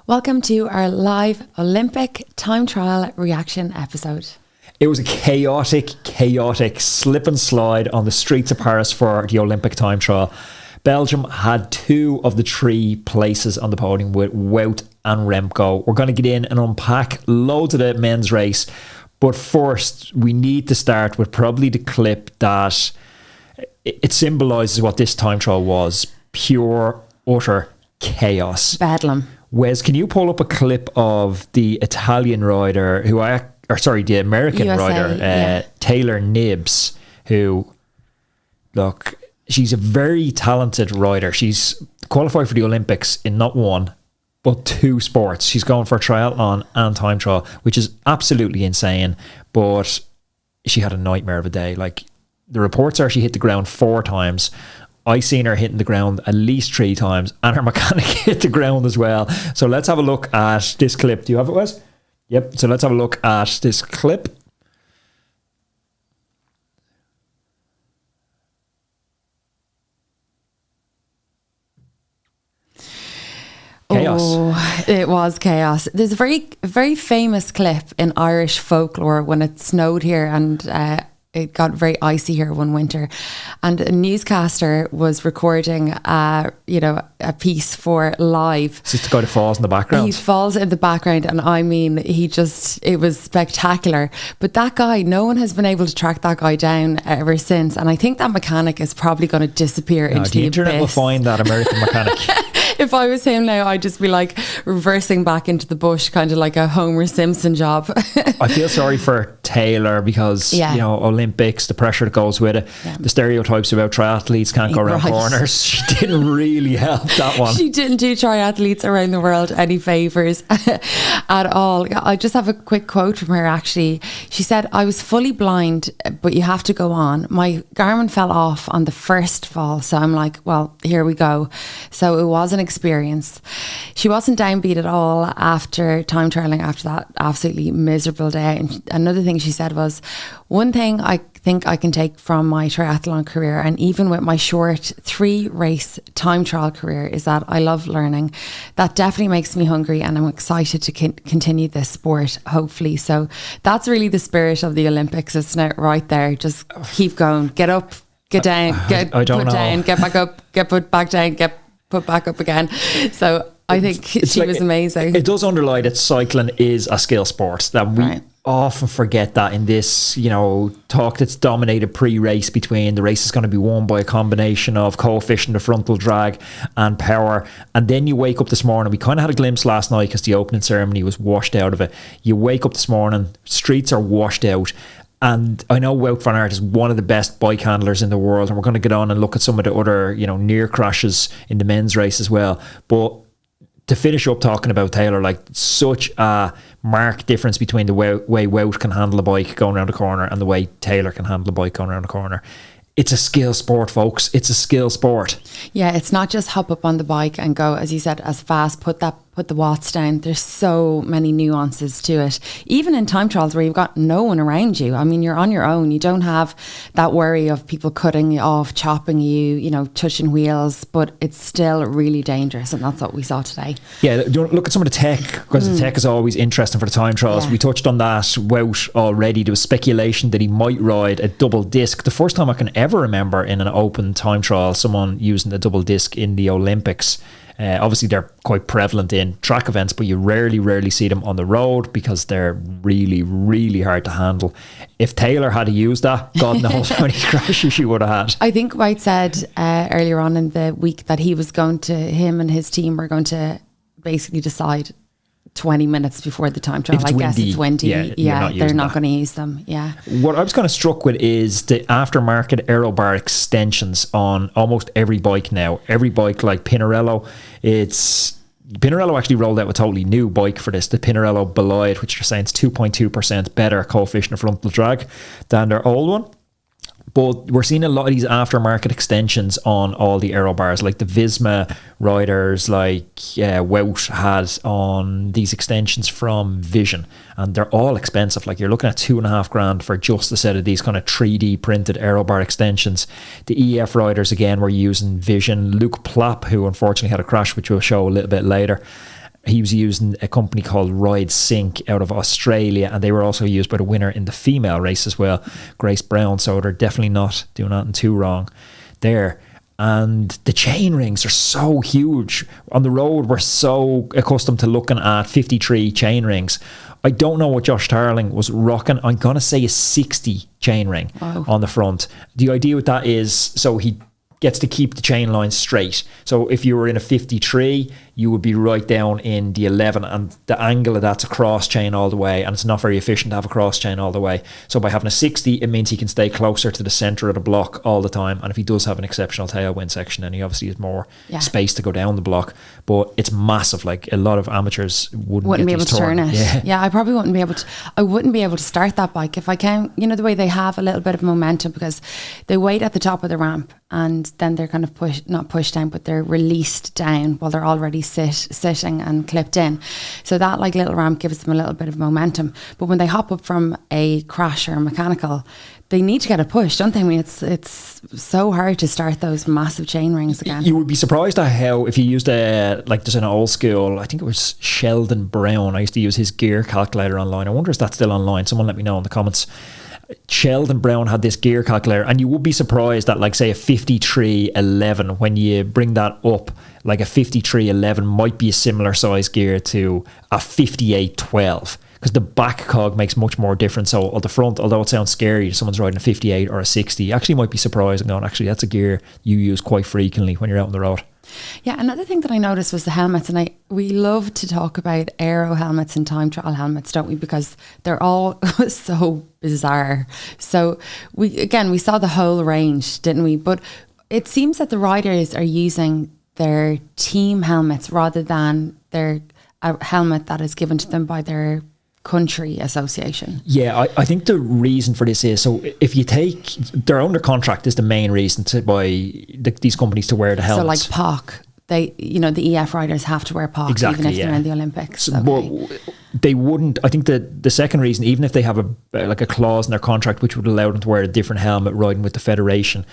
Welcome to our live Olympic time trial reaction episode. It was a chaotic slip and slide on the streets of Paris for the Olympic time trial. Belgium had 2 of the 3 places on the podium with Wout and Remco. We're going to get in and unpack loads of the men's race. But first, we need to start with probably the clip that it symbolises what this time trial was. Pure, utter chaos. Bedlam. Wes, can you pull up a clip of the Italian rider the American USA, rider, Taylor Nibbs, who, look, she's a very talented rider. She's qualified for the Olympics in not 1, but 2 sports. She's going for triathlon and time trial, which is absolutely insane. But she had a nightmare of a day. Like, the reports are she hit the ground 4 times. I seen her hitting the ground at least 3 times, and her mechanic hit the ground as well. So let's have a look at this clip. Do you have it, Wes? Yep. So let's have a look at this clip. Chaos. Oh, it was chaos. There's a very famous clip in Irish folklore when it snowed here and it got very icy here one winter, and a newscaster was recording a piece for live. Is this the guy that falls in the background? He falls in the background, and I mean, it was spectacular. But that guy, no one has been able to track that guy down ever since, and I think that mechanic is probably going to disappear into the internet abyss. will find that American mechanic. If I was him now, I'd just be like reversing back into the bush, kind of like a Homer Simpson job. I feel sorry for Taylor because, Olympics, the pressure that goes with it, the stereotypes about triathletes can't go around corners. She didn't really help that one. She didn't do triathletes around the world any favours at all. I just have a quick quote from her, actually. She said, "I was fully blind, but you have to go on. My Garmin fell off on the first fall, so I'm like, well, here we go." So it was an experience. She wasn't downbeat at all after time trialing after that absolutely miserable day. And another thing she said was, "One thing I think I can take from my triathlon career, and even with my short 3 race time trial career, is that I love learning. That definitely makes me hungry, and I'm excited to continue this sport, hopefully." So that's really the spirit of the Olympics, isn't it? Right there. Just keep going. Get up, get down, get put down, get back up, get put back down, get put back up again. So I think she was amazing. It does underlie that cycling is a skill sport, that we often forget that in this, talk that's dominated pre-race between the race is going to be won by a combination of coefficient of frontal drag and power. And then you wake up this morning, we kind of had a glimpse last night because the opening ceremony was washed out of it. You wake up this morning, streets are washed out. And I know Wout van Aert is one of the best bike handlers in the world, and we're going to get on and look at some of the other, near crashes in the men's race as well. But to finish up talking about Taylor, like, such a marked difference between the way Wout can handle a bike going around the corner and the way Taylor can handle a bike going around the corner. It's a skill sport, folks. It's a skill sport. Yeah, it's not just hop up on the bike and go, as you said, as fast, put the watts down. There's so many nuances to it. Even in time trials where you've got no one around you. I mean, you're on your own. You don't have that worry of people cutting you off, chopping you, touching wheels, but it's still really dangerous, and that's what we saw today. Yeah, look at some of the tech, because the tech is always interesting for the time trials. Yeah. We touched on that, Wout, already. There was speculation that he might ride a double disc. The first time I can ever remember in an open time trial someone using a double disc in the Olympics. Obviously they're quite prevalent in track events, but you rarely see them on the road because they're really, really hard to handle. If Taylor had to use that, God knows how many crashes she would have had. I think White said earlier on in the week that him and his team were going to basically decide 20 minutes before the time trial. I guess it's windy. Yeah, they're not going to use them. Yeah. What I was kind of struck with is the aftermarket aero bar extensions on almost every bike now. Every bike, like Pinarello, Pinarello actually rolled out a totally new bike for this, the Pinarello Bolide, which they're saying is 2.2% better coefficient of frontal drag than their old one. But we're seeing a lot of these aftermarket extensions on all the aero bars, like the Visma riders, like Wout had on these extensions from Vision, and they're all expensive. Like, you're looking at $2,500 for just a set of these kind of 3D printed aero bar extensions. The EF riders again were using Vision. Luke Plapp, who unfortunately had a crash, which we'll show a little bit later, he was using a company called Ride Sync out of Australia, and they were also used by the winner in the female race as well, Grace Brown. So they're definitely not doing nothing too wrong there. And the chain rings are so huge. On the road, we're so accustomed to looking at 53 chain rings. I don't know what Josh Tarling was rocking. I'm going to say a 60 chain ring on the front. The idea with that is, so he gets to keep the chain line straight. So if you were in a 53, you would be right down in the 11, and the angle of that's a cross chain all the way, and it's not very efficient to have a cross chain all the way. So by having a 60, it means he can stay closer to the center of the block all the time, and if he does have an exceptional tailwind section, then he obviously has more space to go down the block. But it's massive. Like, a lot of amateurs wouldn't be able to turn it. Yeah, I probably wouldn't be able to. I wouldn't be able to start that bike if I can. You know, the way they have a little bit of momentum, because they wait at the top of the ramp and then they're kind of not pushed down, but they're released down while they're already sitting and clipped in. So that like little ramp gives them a little bit of momentum. But when they hop up from a crash or a mechanical, they need to get a push, don't they? I mean, it's so hard to start those massive chain rings again. You would be surprised at how, if you used there's an old school, I think it was Sheldon Brown. I used to use his gear calculator online. I wonder if that's still online. Someone let me know in the comments. Sheldon Brown had this gear calculator, and you would be surprised that, like, say, a 5311, when you bring that up, like a 5311 might be a similar size gear to a 5812, because the back cog makes much more difference. So on the front, although it sounds scary, if someone's riding a 58 or a 60, actually might be surprised and going, actually, that's a gear you use quite frequently when you're out on the road. Yeah, another thing that I noticed was the helmets, and we love to talk about aero helmets and time trial helmets, don't we? Because they're all so bizarre. So we saw the whole range, didn't we? But it seems that the riders are using their team helmets rather than their helmet that is given to them by their country association. Yeah, I think the reason for this is, so if you take, they're under contract is the main reason to buy these companies to wear the helmets. So like POC, the EF riders have to wear POC, exactly, even if they're in the Olympics. So, okay. They wouldn't, I think the second reason, even if they have a clause in their contract which would allow them to wear a different helmet riding with the federation,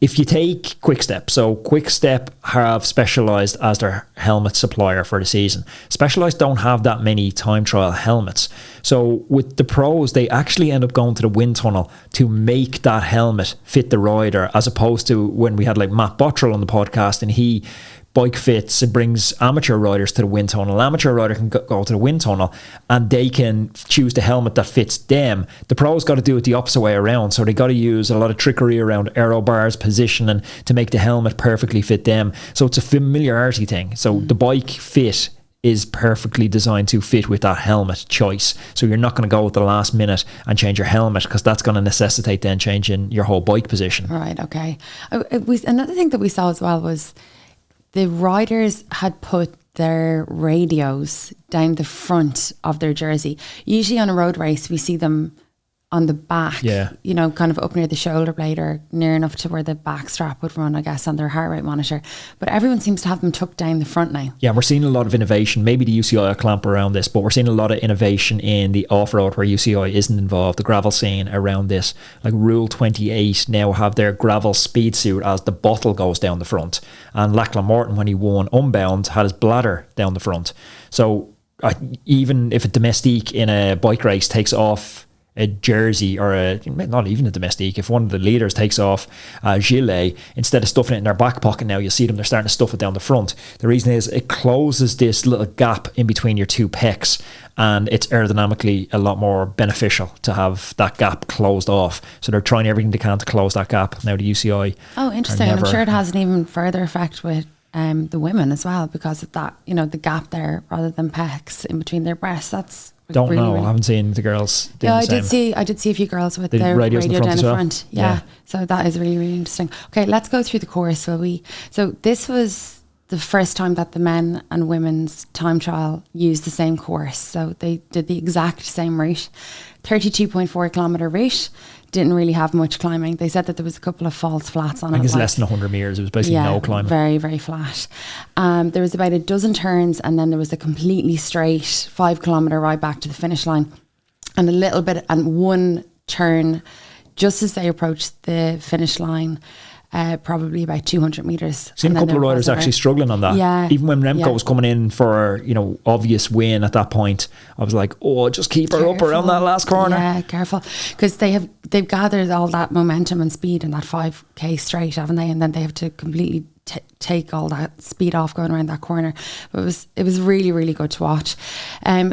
if you take Quickstep, so Quickstep have Specialized as their helmet supplier for the season. Specialized don't have that many time trial helmets. So with the pros, they actually end up going to the wind tunnel to make that helmet fit the rider, as opposed to when we had like Matt Bottrell on the podcast, and he bike fits and brings amateur riders to the wind tunnel. Amateur rider can go to the wind tunnel and they can choose the helmet that fits them. The pros got to do it the opposite way around. So they got to use a lot of trickery around aero bars, positioning to make the helmet perfectly fit them. So it's a familiarity thing. So the bike fit is perfectly designed to fit with that helmet choice. So you're not going to go at the last minute and change your helmet, because that's going to necessitate then changing your whole bike position. Right, okay. Another thing that we saw as well was the riders had put their radios down the front of their jersey. Usually on a road race, we see them on the back, kind of up near the shoulder blade or near enough to where the back strap would run, I guess, on their heart rate monitor. But everyone seems to have them tucked down the front now. Yeah, we're seeing a lot of innovation. Maybe the UCI will clamp around this, but we're seeing a lot of innovation in the off-road where UCI isn't involved, the gravel scene around this. Like Rule 28 now have their gravel speed suit as the bottle goes down the front. And Lachlan Morton, when he won Unbound, had his bladder down the front. So even if a domestique in a bike race takes off a jersey, or not even a domestique, if one of the leaders takes off a gilet, instead of stuffing it in their back pocket, now you'll see them, they're starting to stuff it down the front. The reason is it closes this little gap in between your two pecs, and it's aerodynamically a lot more beneficial to have that gap closed off. So they're trying everything they can to close that gap. Now the UCI. Oh, interesting. I'm sure it has an even further effect with the women as well, because of that, the gap there rather than pecs in between their breasts. That's don't really, know. I haven't seen the girls doing the same. I did see a few girls with their radio down the front. Yeah. So that is really, really interesting. Okay, let's go through the course. So this was the first time that the men and women's time trial used the same course. So they did the exact same route, 32.4 kilometre route. Didn't really have much climbing. They said that there was a couple of false flats on it. I think it's less than 100 metres. It was basically no climbing. Very, very flat. There was about a dozen turns, and then there was a completely straight 5 kilometre ride back to the finish line, and a little bit, and one turn just as they approached the finish line. probably about 200 meters. Seen a couple of riders actually struggling on that. Yeah. Even when Remco was coming in for, obvious win at that point, I was like, oh, just keep her up around that last corner. Yeah, careful. Because they've gathered all that momentum and speed in that 5K straight, haven't they? And then they have to completely take all that speed off going around that corner. But it was really, really good to watch.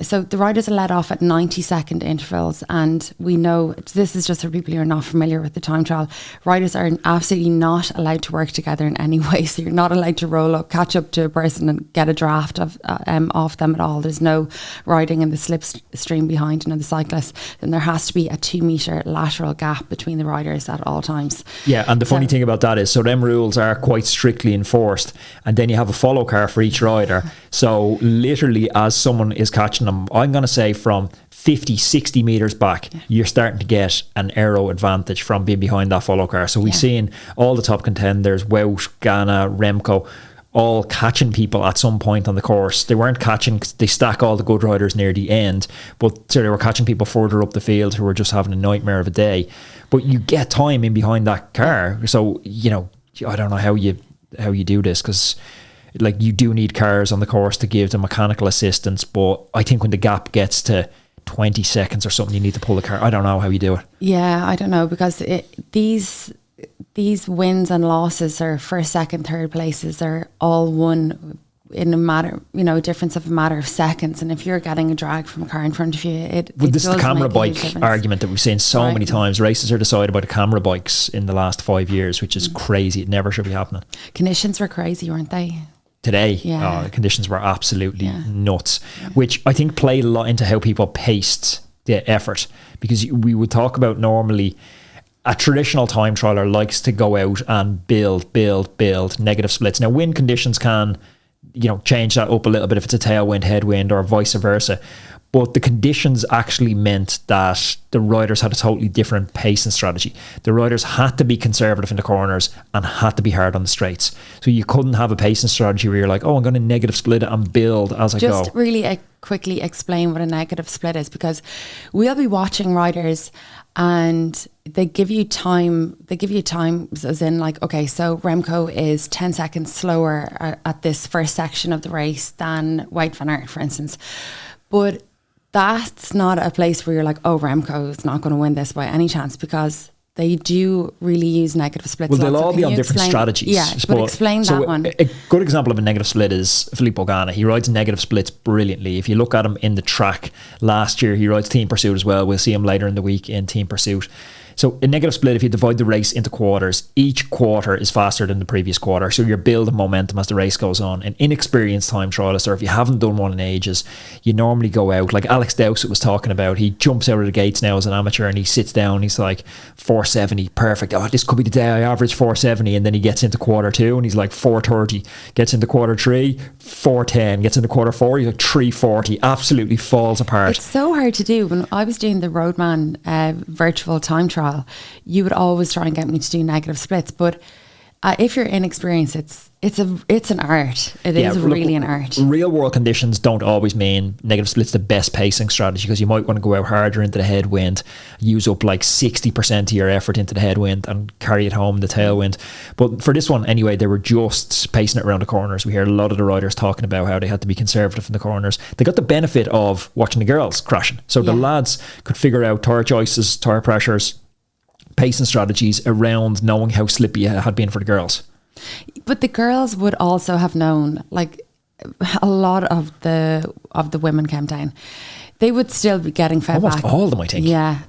So the riders are let off at 90-second intervals, and we know, this is just for people who are not familiar with the time trial, riders are absolutely not allowed to work together in any way. So you're not allowed to roll up, catch up to a person and get a draft of off them at all. There's no riding in the slipstream behind the cyclist. Then there has to be a 2-meter lateral gap between the riders at all times. Yeah, and the funny thing about that is, so them rules are quite strictly enforced, and then you have a follow car for each rider. So literally, as someone is catching them, I'm going to say from 50-60 meters back, you're starting to get an aero advantage from being behind that follow car. So we've seen all the top contenders, Wout, Ghana, Remco, all catching people at some point on the course. They weren't catching, they stack all the good riders near the end, but so they were catching people further up the field who were just having a nightmare of a day. But you get time in behind that car. So, I don't know how you do this, because like you do need cars on the course to give the mechanical assistance, but I think when the gap gets to 20 seconds or something, you need to pull the car. I don't know how you do it. Yeah, I don't know, because these wins and losses, or first, second, third places, are all won in a matter, difference of a matter of seconds. And if you're getting a drag from a car in front of you, this is the camera bike argument that we've seen so many times. Races are decided by the camera bikes in the last 5 years, which is crazy. It never should be happening. Conditions were crazy, weren't they? Today, the conditions were absolutely nuts, which I think played a lot into how people paced the effort, because we would talk about normally a traditional time trialer likes to go out and build negative splits. Now, wind conditions can change that up a little bit if it's a tailwind, headwind, or vice versa. But the conditions actually meant that the riders had a totally different pacing strategy. The riders had to be conservative in the corners and had to be hard on the straights. So you couldn't have a pacing strategy where you're like, oh, I'm going to negative split it and build as I go. Just really quickly explain what a negative split is, because we'll be watching riders and they give you time as in like, okay, so Remco is 10 seconds slower at this first section of the race than Wout van Aert, for instance. But that's not a place where you're like, oh, Remco is not going to win this by any chance, because they do really use negative splits. Well, they'll all be on different strategies. Yeah, but explain that one. A good example of a negative split is Filippo Ganna. He rides negative splits brilliantly. If you look at him in the track last year, he rides Team Pursuit as well. We'll see him later in the week in Team Pursuit. So a negative split, if you divide the race into quarters, each quarter is faster than the previous quarter. So you're building momentum as the race goes on. An inexperienced time trialist, or if you haven't done one in ages, you normally go out, like Alex Dowsett was talking about, he jumps out of the gates now as an amateur and he sits down, he's like 470, perfect. Oh, this could be the day I average 470. And then he gets into quarter 2 and he's like 430, gets into quarter 3, 410, gets into quarter 4, he's like 340, absolutely falls apart. It's so hard to do. When I was doing the Roadman virtual time trial, you would always try and get me to do negative splits, but if you're inexperienced, it's an art. It is really an art. Real world conditions don't always mean negative splits the best pacing strategy, because you might want to go out harder into the headwind, use up like 60% of your effort into the headwind and carry it home in the tailwind. But for this one anyway, they were just pacing it around the corners. We heard a lot of the riders talking about how they had to be conservative in the corners. They got the benefit of watching the girls crashing, so the lads could figure out tire choices, tire pressures, pacing strategies around knowing how slippy it had been for the girls. But the girls would also have known, like a lot of the women came down. They would still be getting fed back. Almost all of them, I think. Yeah.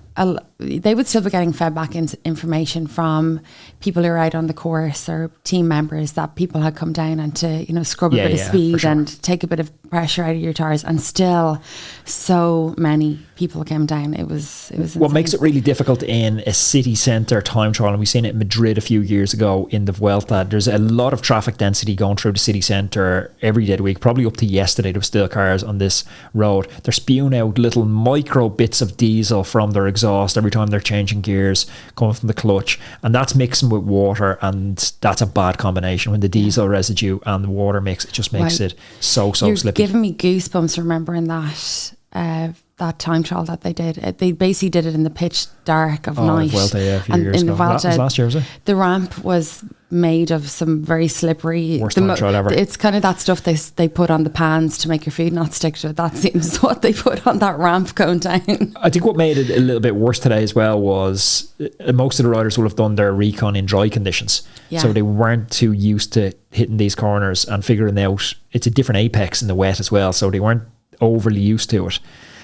They would still be getting fed back information from people who are out on the course, or team members, that people had come down and to, scrub a bit of speed and take a bit of pressure out of your tires, and still so many people came down. It was insane. What makes it really difficult in a city centre time trial, and we've seen it in Madrid a few years ago in the Vuelta, there's a lot of traffic density going through the city centre every day of the week. Probably up to yesterday, there were still cars on this road. They're spewing out little micro bits of diesel from their exhaust every time they're changing gears, coming from the clutch, and that's mixing with water, and that's a bad combination. When the diesel residue and the water mix, it just makes it so You're slippy. Giving me goosebumps remembering that time trial that they did. They basically did it in the pitch dark of night. Vuelta, a few years ago. That was last year, was it? The ramp was made of some very slippery. Worst time trial ever. It's kind of that stuff they put on the pans to make your food not stick to it. That seems what they put on that ramp going down. I think what made it a little bit worse today as well was most of the riders will have done their recon in dry conditions. Yeah. So they weren't too used to hitting these corners and figuring out it's a different apex in the wet as well. So they weren't overly used to it.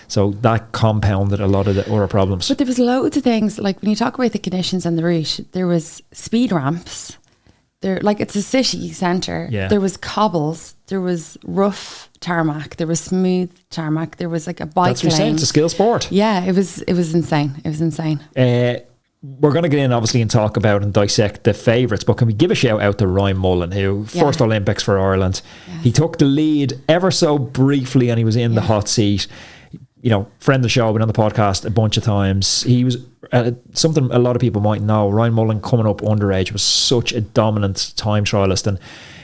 So that compounded a lot of the other problems. But there was loads of things, like when you talk about the conditions and the route, there was speed ramps. There, like it's a city centre. Yeah. There was cobbles. There was rough tarmac. There was smooth tarmac. There was like a bike That's what you're saying. It's a skill sport. Yeah, it was insane. It was insane. We're going to get in obviously and talk about and dissect the favourites, but can we give a shout out to Ryan Mullen, who first Olympics for Ireland. Yes. He took the lead ever so briefly and he was in the hot seat. You know, friend of the show, been on the podcast a bunch of times. He was something a lot of people might know. Ryan Mullen, coming up underage, was such a dominant time trialist, and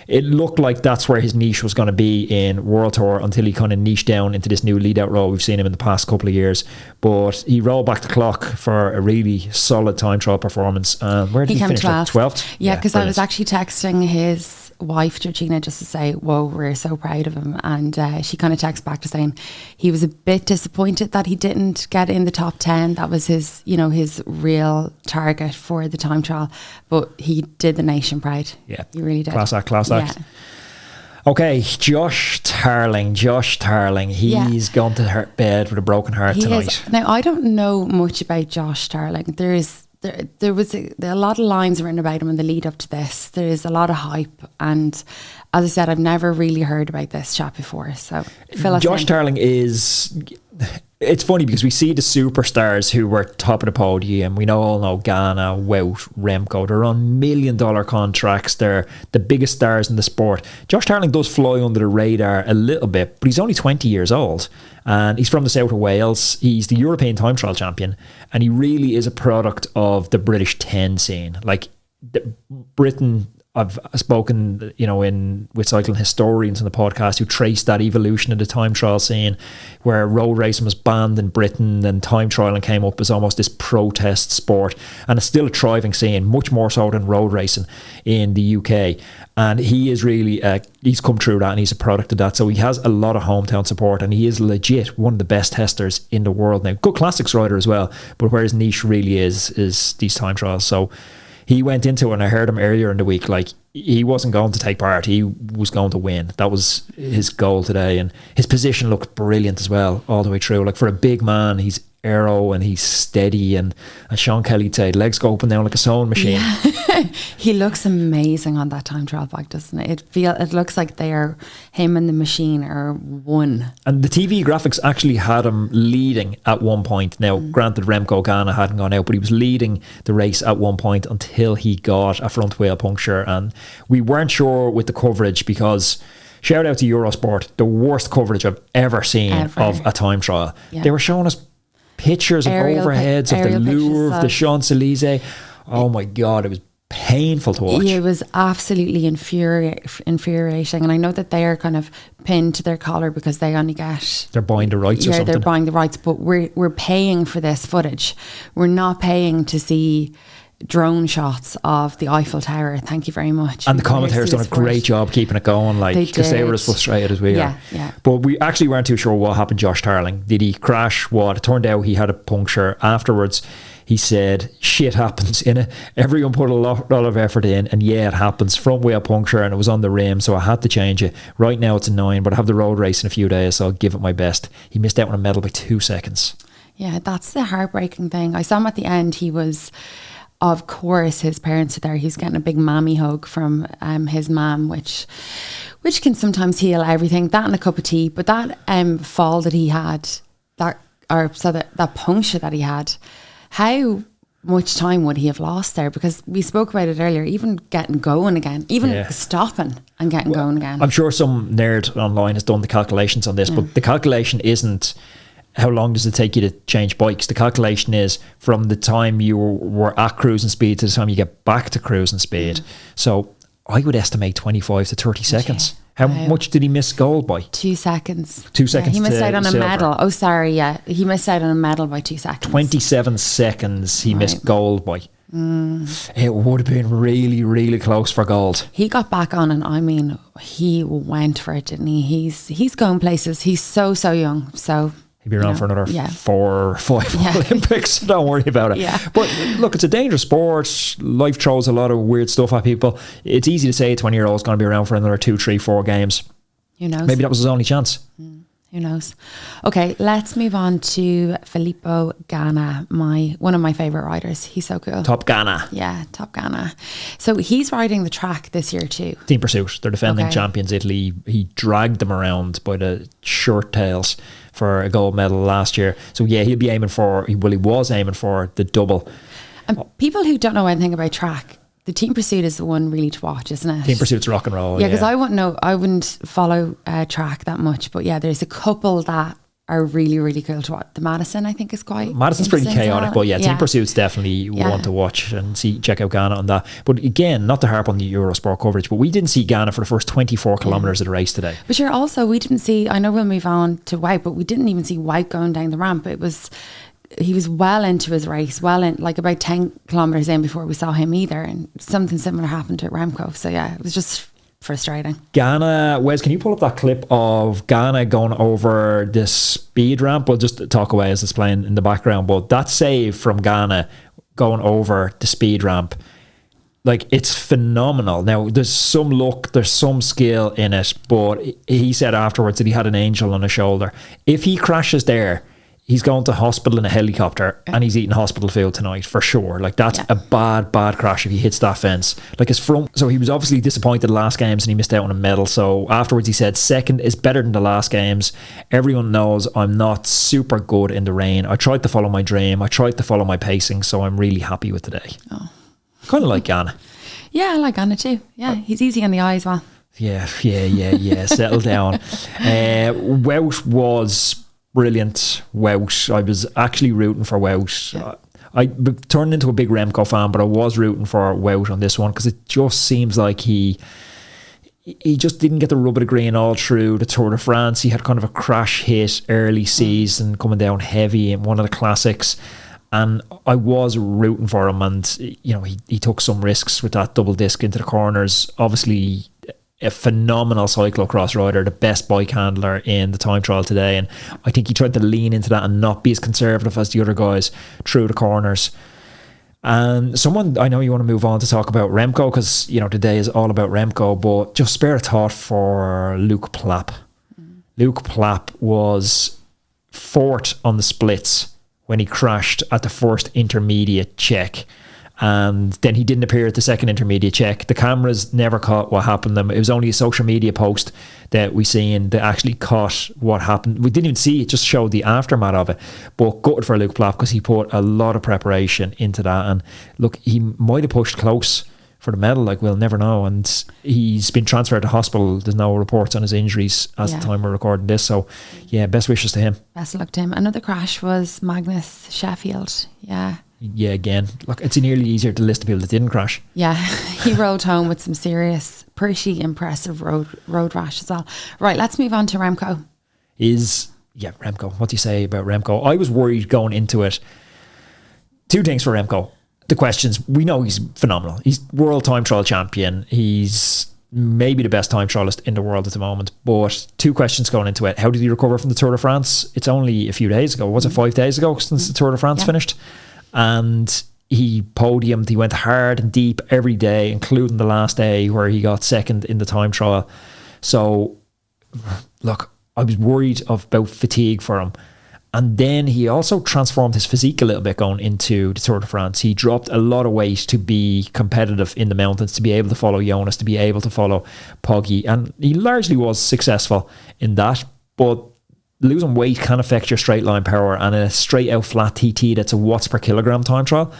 it looked like that's where his niche was going to be in World Tour until he kind of niched down into this new lead-out role. We've seen him in the past couple of years, but he rolled back the clock for a really solid time trial performance. Where did he finish? 12th? Yeah, because I was actually texting his wife Georgina just to say, whoa, we're so proud of him, and she kind of texted back to saying he was a bit disappointed that he didn't get in the top 10. That was his, you know, his real target for the time trial, but he did the nation proud. Yeah, he really did. Class act. Yeah. Okay, Josh Tarling. He's gone to bed with a broken heart tonight. Now, I don't know much about Josh Tarling. There was a lot of lines written about him in the lead up to this. There is a lot of hype, and as I said, I've never really heard about this chap before. So Josh Tarling is... It's funny because we see the superstars who were top of the podium. We all know Ghana, Wout, Remco. They're on $1 million contracts. They're the biggest stars in the sport. Josh Tarling does fly under the radar a little bit, but he's only 20 years old. And he's from the south of Wales. He's the European time trial champion. And he really is a product of the British 10 scene. Like, Britain... I've spoken, you know, with cycling historians on the podcast who trace that evolution of the time trial scene, where road racing was banned in Britain and time trialing came up as almost this protest sport, and it's still a thriving scene, much more so than road racing in the UK. And he is really, he's come through that, and he's a product of that. So he has a lot of hometown support, and he is legit one of the best testers in the world now. Good classics rider as well, but where his niche really is these time trials. So he went into it, and I heard him earlier in the week, like, he wasn't going to take part. He was going to win. That was his goal today. And his position looked brilliant as well, all the way through. Like, for a big man, he's aero and he's steady. And as Sean Kelly'd say, legs go up and down like a sewing machine. Yeah. He looks amazing on that time trial bike, doesn't it? It looks like him and the machine are one. And the TV graphics actually had him leading at one point. Now, granted, Remco Ghana hadn't gone out, but he was leading the race at one point until he got a front wheel puncture. And we weren't sure with the coverage, because shout out to Eurosport, the worst coverage I've ever seen of a time trial. Yeah. They were showing us pictures of overheads of the Louvre, the Champs-Elysees. Oh my God, it was painful to watch. It was absolutely infuriating. And I know that they are kind of pinned to their collar because they only get... They're buying the rights or something. Yeah, they're buying the rights, but we're paying for this footage. We're not paying to see drone shots of the Eiffel Tower. Thank you very much. And the commentators done a great job keeping it going, like, because they were as frustrated as we are. Yeah. But we actually weren't too sure what happened to Josh Tarling. Did he crash? What? It turned out he had a puncture. Afterwards, he said, shit happens in it. Everyone put a lot of effort in, and yeah, it happens. Front wheel puncture, and it was on the rim, so I had to change it. Right now it's a 9, but I have the road race in a few days, so I'll give it my best. He missed out on a medal by 2 seconds. Yeah, that's the heartbreaking thing. I saw him at the end. He was... Of course, his parents are there. He's getting a big mammy hug from his mum, which can sometimes heal everything. That and a cup of tea. But that fall that he had, that puncture that he had, how much time would he have lost there? Because we spoke about it earlier, even getting going again, stopping and getting going again. I'm sure some nerd online has done the calculations on this, but the calculation isn't how long does it take you to change bikes. The calculation is from the time you were at cruising speed to the time you get back to cruising speed. So I would estimate 25 to 30 seconds. How much did he miss gold by? 2 seconds. 2 seconds. He missed out on a medal. Oh, sorry. Yeah. He missed out on a medal by 2 seconds. 27 seconds he missed gold by. It would have been really, really close for gold. He got back on, and I mean, he went for it, didn't he? He's going places. He's so young. So he'd be around for another 4 or 5 Olympics. Don't worry about it. Yeah. But look, it's a dangerous sport. Life throws a lot of weird stuff at people. It's easy to say a 20-year-old's going to be around for another 2, 3, 4 games. Who knows? Maybe that was his only chance. Who knows? Okay, let's move on to Filippo Ganna, one of my favourite riders. He's so cool. Top Ganna. Yeah, Top Ganna. So he's riding the track this year too. Team Pursuit. They're defending champions Italy. He dragged them around by the shirt tails for a gold medal last year. So yeah, he was aiming for the double. And people who don't know anything about track, the Team Pursuit is the one really to watch, isn't it? Team Pursuit's rock and roll. Yeah, because I wouldn't follow track that much, but yeah, there's a couple that are really, really cool to watch. The Madison, I think, is quite. Madison's pretty chaotic, but yeah, Team Pursuit's definitely one to watch and check out Ghana on that. But again, not to harp on the Eurosport coverage, but we didn't see Ghana for the first 24 kilometres of the race today. But sure, also we didn't see. I know we'll move on to Wout, but we didn't even see Wout going down the ramp. He was well into his race, like about 10 kilometres in before we saw him either. And something similar happened to Remco. So yeah, it was just frustrating. Ghana, Wes, can you pull up that clip of Ghana going over the speed ramp? We'll just talk away as it's playing in the background. But that save from Ghana going over the speed ramp, like, it's phenomenal. Now, there's some luck, there's some skill in it, but he said afterwards that he had an angel on his shoulder. If he crashes there, he's going to hospital in a helicopter and he's eating hospital food tonight for sure. Like, that's a bad crash if he hits that fence. Like, his front. So he was obviously disappointed the last games and he missed out on a medal. So afterwards he said, second is better than the last games. Everyone knows I'm not super good in the rain. I tried to follow my dream. I tried to follow my pacing. So I'm really happy with today. Oh, kind of like Ghana. Yeah, I like Ghana too. Yeah, he's easy on the eye as well. Yeah. Settle down. Wout was brilliant. Wout. I was actually rooting for Wout. Yeah. I turned into a big Remco fan, but I was rooting for Wout on this one because it just seems like he just didn't get the rub of the green all through the Tour de France. He had kind of a crash hit early season, coming down heavy in one of the classics. And I was rooting for him, and you know, he took some risks with that double disc into the corners. Obviously, a phenomenal cyclocross rider, the best bike handler in the time trial today, and I think he tried to lean into that and not be as conservative as the other guys through the corners. And someone, I know you want to move on to talk about Remco because, you know, today is all about Remco, but just spare a thought for Luke Plapp. Luke Plapp was fourth on the splits when he crashed at the first intermediate check. And then he didn't appear at the second intermediate check. The cameras never caught what happened to them. It was only a social media post that we seen that actually caught what happened. We didn't even see it, just showed the aftermath of it. But gutted for Luke Plapp because he put a lot of preparation into that. And look, he might have pushed close for the medal, like, we'll never know. And he's been transferred to hospital. There's no reports on his injuries as the time we're recording this. So yeah, best wishes to him. Best of luck to him. Another crash was Magnus Sheffield. Yeah, again, look, it's nearly easier to list the people that didn't crash. Yeah, he rolled home with some serious, pretty impressive road rash as well. Right, let's move on to Remco. Remco. What do you say about Remco? I was worried going into it. Two things for Remco. The questions, we know he's phenomenal. He's world time trial champion. He's maybe the best time trialist in the world at the moment. But two questions going into it. How did he recover from the Tour de France? It's only a few days ago. Was it 5 days ago since the Tour de France finished? And he podiumed. He went hard and deep every day, including the last day where he got second in the time trial. So, look, I was worried about fatigue for him. And then he also transformed his physique a little bit going into the Tour de France. He dropped a lot of weight to be competitive in the mountains, to be able to follow Jonas, to be able to follow Poggi. And he largely was successful in that. But losing weight can affect your straight line power, and a straight out flat TT that's a watts per kilogram time trial.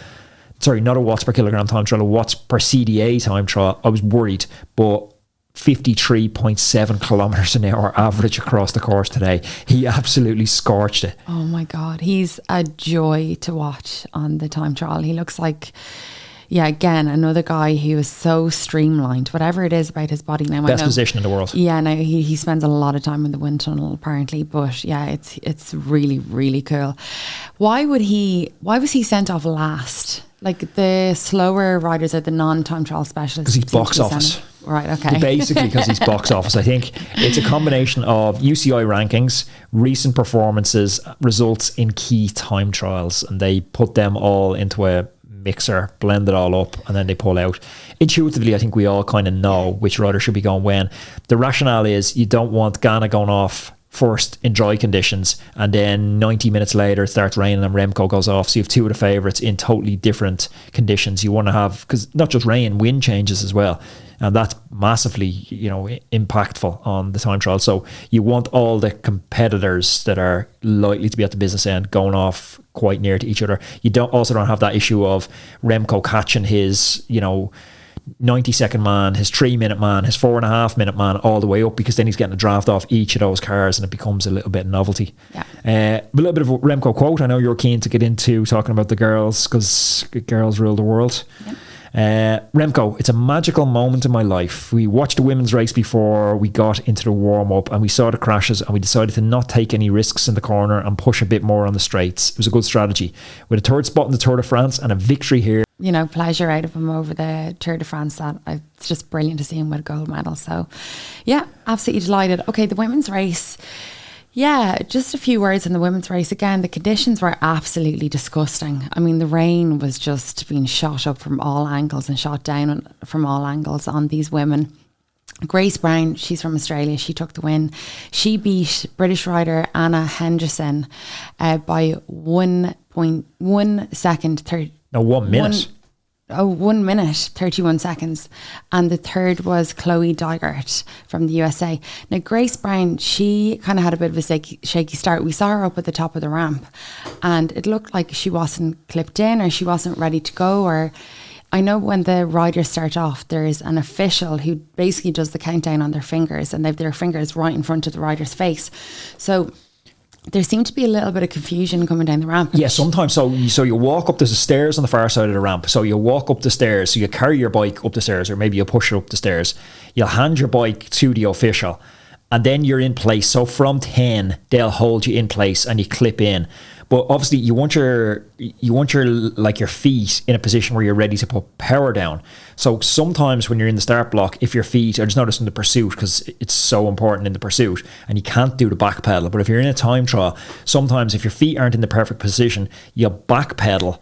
Sorry, not a watts per kilogram time trial, a watts per CDA time trial. I was worried, but 53.7 kilometers an hour average across the course today. He absolutely scorched it. Oh my God. He's a joy to watch on the time trial. He looks like Yeah, again, another guy who is so streamlined, whatever it is about his body now. Best position in the world. Yeah, now he spends a lot of time in the wind tunnel apparently, but yeah, it's really, really cool. Why was he sent off last? Like the slower riders are the non-time trial specialists. Because he's box office. Right, okay. Basically because he's box office. I think it's a combination of UCI rankings, recent performances, results in key time trials, and they put them all into a mixer, blend it all up, and then they pull out. Intuitively, I think we all kind of know which rider should be going when. The rationale is you don't want Ghana going off first in dry conditions and then 90 minutes later it starts raining and Remco goes off, so you have two of the favourites in totally different conditions. You want to have, because not just rain, wind changes as well, and that's massively, you know, impactful on the time trial. So you want all the competitors that are likely to be at the business end going off quite near to each other. You don't have that issue of Remco catching his, you know, 90-second man, his 3-minute man, his 4.5-minute man all the way up, because then he's getting a draft off each of those cars and it becomes a little bit novelty. Yeah. A little bit of a Remco quote. I know you're keen to get into talking about the girls because girls rule the world. Yep. Remco, it's a magical moment in my life. We watched the women's race before we got into the warm-up and we saw the crashes and we decided to not take any risks in the corner and push a bit more on the straights. It was a good strategy. With a third spot in the Tour de France and a victory here, you know, pleasure out of him over the Tour de France. It's just brilliant to see him with a gold medal. So, yeah, absolutely delighted. Okay, the women's race. Yeah, just a few words on the women's race. Again, the conditions were absolutely disgusting. I mean, the rain was just being shot up from all angles and shot down from all angles on these women. Grace Brown, she's from Australia. She took the win. She beat British rider Anna Henderson by 1.1 second. 1 minute. 1 minute, 31 seconds. And the third was Chloe Dygert from the USA. Now, Grace Brown, she kind of had a bit of a shaky start. We saw her up at the top of the ramp and it looked like she wasn't clipped in or she wasn't ready to go. Or I know when the riders start off, there's an official who basically does the countdown on their fingers and they've their fingers right in front of the rider's face. So there seemed to be a little bit of confusion coming down the ramp. Yeah, sometimes. So you walk up, there's a stairs on the far side of the ramp. So you walk up the stairs, so you carry your bike up the stairs, or maybe you push it up the stairs. You'll hand your bike to the official, and then you're in place. So from 10, they'll hold you in place and you clip in. But obviously you want your like your feet in a position where you're ready to put power down. So sometimes when you're in the start block, if your feet, I just noticed in the pursuit, because it's so important in the pursuit, and you can't do the back pedal. But if you're in a time trial, sometimes if your feet aren't in the perfect position, you back pedal,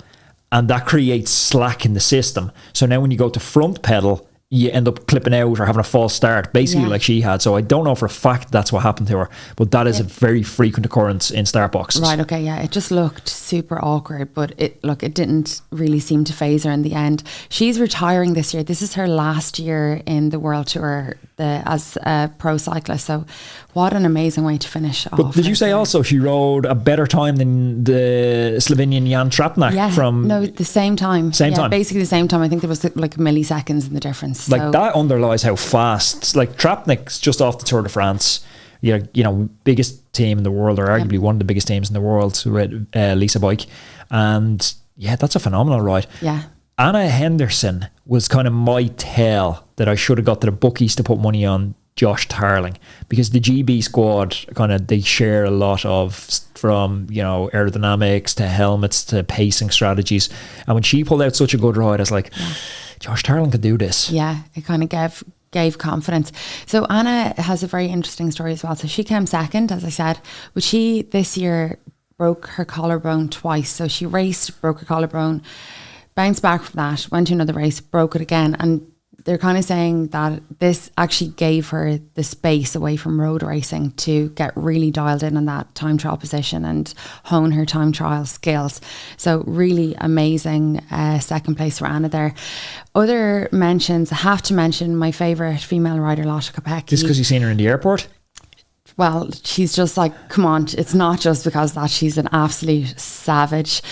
and that creates slack in the system. So now when you go to front pedal, you end up clipping out or having a false start, basically like she had. So I don't know for a fact that's what happened to her, but that is a very frequent occurrence in start boxes. Right, okay, yeah. It just looked super awkward, but it didn't really seem to phase her in the end. She's retiring this year. This is her last year in the World Tour as a pro cyclist. So what an amazing way to finish off. But did you say also she rode a better time than the Slovenian Jan Trapnak? The same time. Same time. Basically the same time. I think there was like milliseconds in the difference. Like that underlies how fast, like Trapnik's just off the Tour de France, you know, biggest team in the world, or arguably one of the biggest teams in the world, Lisa Bike. And yeah, that's a phenomenal ride. Yeah. Anna Henderson was kind of my tale that I should have got to the bookies to put money on Josh Tarling, because the GB squad they share a lot of, from, you know, aerodynamics to helmets to pacing strategies. And when she pulled out such a good ride, I was like, Josh Tarling could do this. Yeah, it kind of gave confidence. So Anna has a very interesting story as well. So she came second, as I said, but she this year broke her collarbone twice. So she raced, broke her collarbone, bounced back from that, went to another race, broke it again. And they're kind of saying that this actually gave her the space away from road racing to get really dialed in on that time trial position and hone her time trial skills. So really amazing second place for Anna there. Other mentions, I have to mention my favourite female rider, Lotte Kopecky. Just because you've seen her in the airport? Well, she's just like, come on, it's not just because that she's an absolute savage.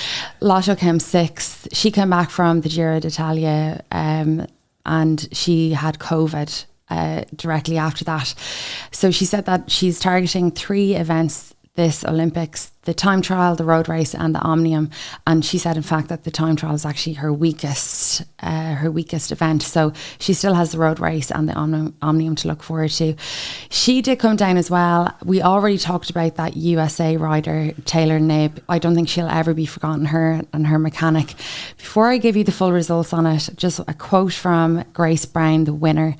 Lotte came sixth. She came back from the Giro d'Italia and she had COVID directly after that. So she said that she's targeting 3 events this Olympics, the time trial, the road race, and the Omnium. And she said, in fact, that the time trial is actually her weakest event. So she still has the road race and the Omnium to look forward to. She did come down as well. We already talked about that USA rider, Taylor Knibb. I don't think she'll ever be forgotten, her and her mechanic. Before I give you the full results on it, just a quote from Grace Brown, the winner.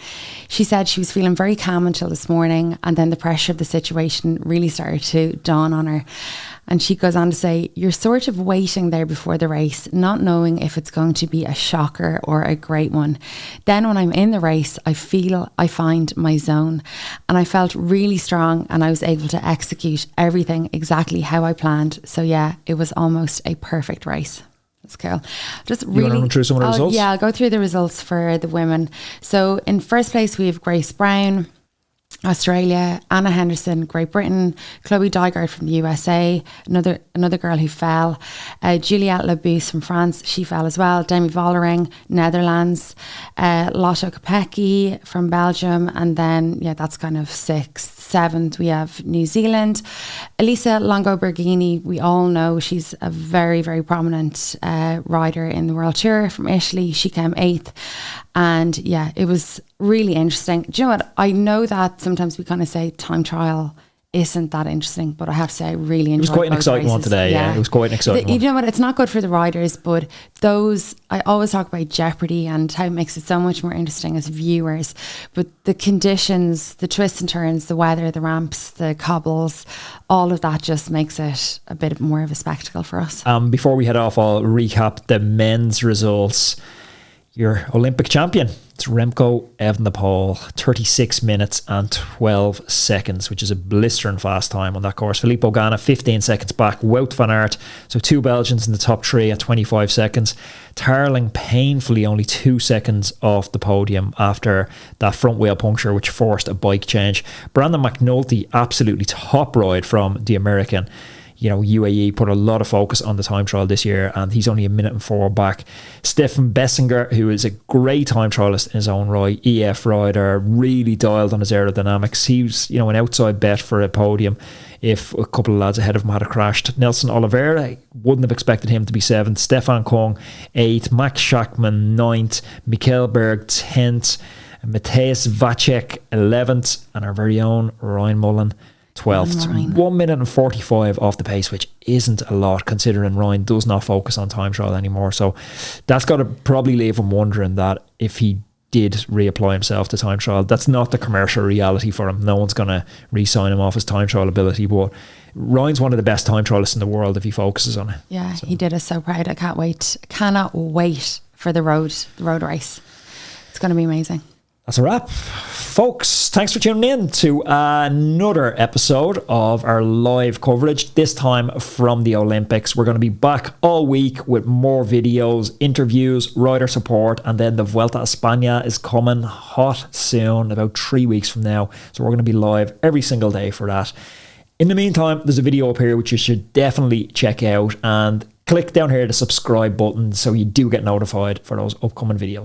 She said she was feeling very calm until this morning, and then the pressure of the situation really started to dawn on her. And she goes on to say, you're sort of waiting there before the race, not knowing if it's going to be a shocker or a great one. Then when I'm in the race, I feel I find my zone. And I felt really strong, and I was able to execute everything exactly how I planned. So yeah, it was almost a perfect race. That's cool. Just really, you want to run through some of the results? Yeah, I'll go through the results for the women. So in first place, we have Grace Brown, Australia, Anna Henderson, Great Britain, Chloe Dygard from the USA, another girl who fell, Juliette Labuse from France, she fell as well, Demi Vollering, Netherlands, Lotto Kopecky from Belgium, and then, yeah, that's kind of sixth. Seventh, we have New Zealand. Elisa Longo Borghini, we all know she's a very, very prominent rider in the World Tour from Italy. She came eighth. And yeah, it was really interesting. Do you know what? I know that sometimes we kind of say time trial isn't that interesting, but I have to say I really enjoyed it. It was quite an exciting one today, yeah. It was quite an exciting one. You know what? It's not good for the riders, but those, I always talk about jeopardy and how it makes it so much more interesting as viewers. But the conditions, the twists and turns, the weather, the ramps, the cobbles, all of that just makes it a bit more of a spectacle for us. Before we head off, I'll recap the men's results. Your Olympic champion, it's Remco Evenepoel, 36 minutes and 12 seconds, which is a blistering fast time on that course. Filippo Ganna, 15 seconds back. Wout van Aert, so two Belgians in the top three at 25 seconds. Tarling painfully only 2 seconds off the podium after that front wheel puncture, which forced a bike change. Brandon McNulty, absolutely top ride from the American. You know, UAE put a lot of focus on the time trial this year, and he's only 1:04 back. Stefan Bessinger, who is a great time trialist in his own right, EF rider, really dialed on his aerodynamics. He was, an outside bet for a podium if a couple of lads ahead of him had crashed. Nelson Oliveira, wouldn't have expected him to be 7th. Stefan Kung, 8th. Max Schachmann, 9th. Mikkel Berg, 10th. Matthias Vacek, 11th. And our very own Ryan Mullen, 12th. 1 minute and 45 off the pace, which isn't a lot considering Ryan does not focus on time trial anymore. So that's got to probably leave him wondering that if he did reapply himself to time trial, that's not the commercial reality for him. No one's going to re-sign him off his time trial ability, but Ryan's one of the best time trialists in the world if he focuses on it. Yeah, so. He did us so proud. I cannot wait for the road race. It's going to be amazing. That's a wrap. Folks, thanks for tuning in to another episode of our live coverage, this time from the Olympics. We're going to be back all week with more videos, interviews, rider support, and then the Vuelta a España is coming hot soon, about 3 weeks from now. So we're going to be live every single day for that. In the meantime, there's a video up here which you should definitely check out, and click down here the subscribe button so you do get notified for those upcoming videos.